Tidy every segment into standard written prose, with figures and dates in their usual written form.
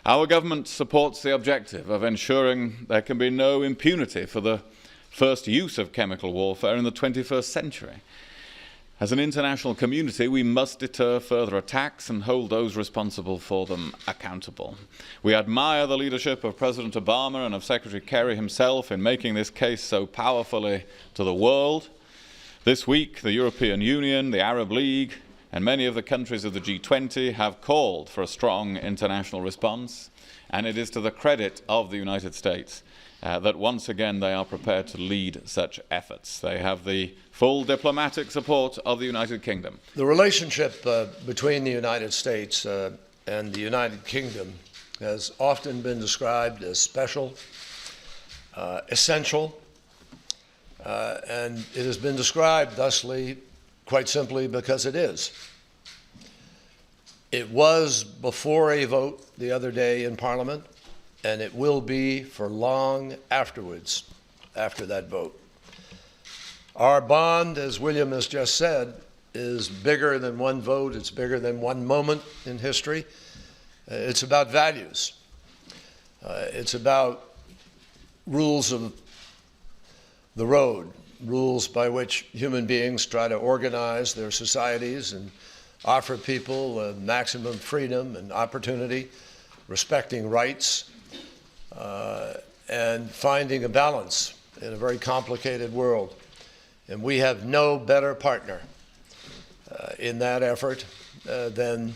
Our government supports the objective of ensuring there can be no impunity for the first use of chemical warfare in the 21st century. As an international community, we must deter further attacks and hold those responsible for them accountable. We admire the leadership of President Obama and of Secretary Kerry himself in making this case so powerfully to the world. This week, the European Union, the Arab League, and many of the countries of the G20 have called for a strong international response, and it is to the credit of the United States that once again they are prepared to lead such efforts. They have the full diplomatic support of the United Kingdom. The relationship between the United States and the United Kingdom has often been described as special, essential, and it has been described thusly quite simply because it is. It was before a vote the other day in Parliament, and it will be for long afterwards, after that vote. Our bond, as William has just said, is bigger than one vote. It's bigger than one moment in history. It's about values. It's about rules of the road, rules by which human beings try to organize their societies and offer people maximum freedom and opportunity, respecting rights, and finding a balance in a very complicated world. And we have no better partner in that effort than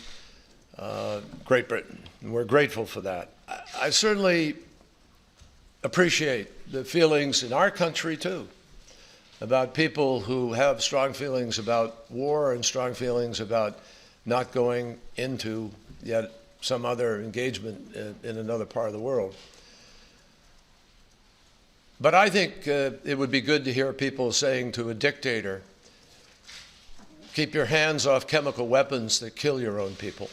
Great Britain. And we're grateful for that. I certainly appreciate the feelings in our country, too, about people who have strong feelings about war and strong feelings about not going into yet some other engagement in another part of the world. But I think it would be good to hear people saying to a dictator, keep your hands off chemical weapons that kill your own people.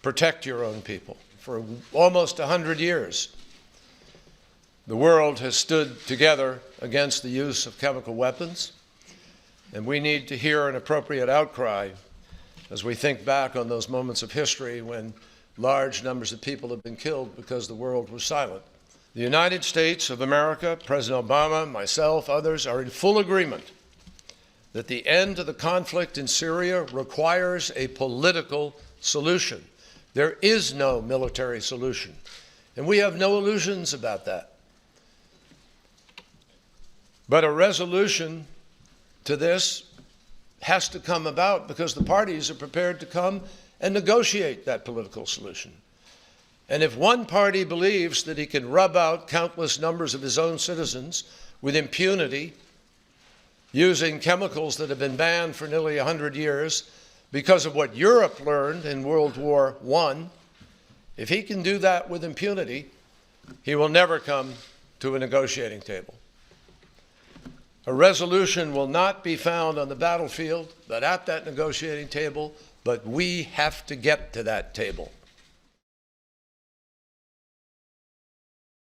Protect your own people. For almost 100 years, the world has stood together against the use of chemical weapons, and we need to hear an appropriate outcry as we think back on those moments of history when large numbers of people have been killed because the world was silent. The United States of America, President Obama, myself, others, are in full agreement that the end of the conflict in Syria requires a political solution. There is no military solution, and we have no illusions about that. But a resolution to this has to come about because the parties are prepared to come and negotiate that political solution. And if one party believes that he can rub out countless numbers of his own citizens with impunity using chemicals that have been banned for nearly 100 years because of what Europe learned in World War I, if he can do that with impunity, he will never come to a negotiating table. A resolution will not be found on the battlefield, but at that negotiating table, but we have to get to that table.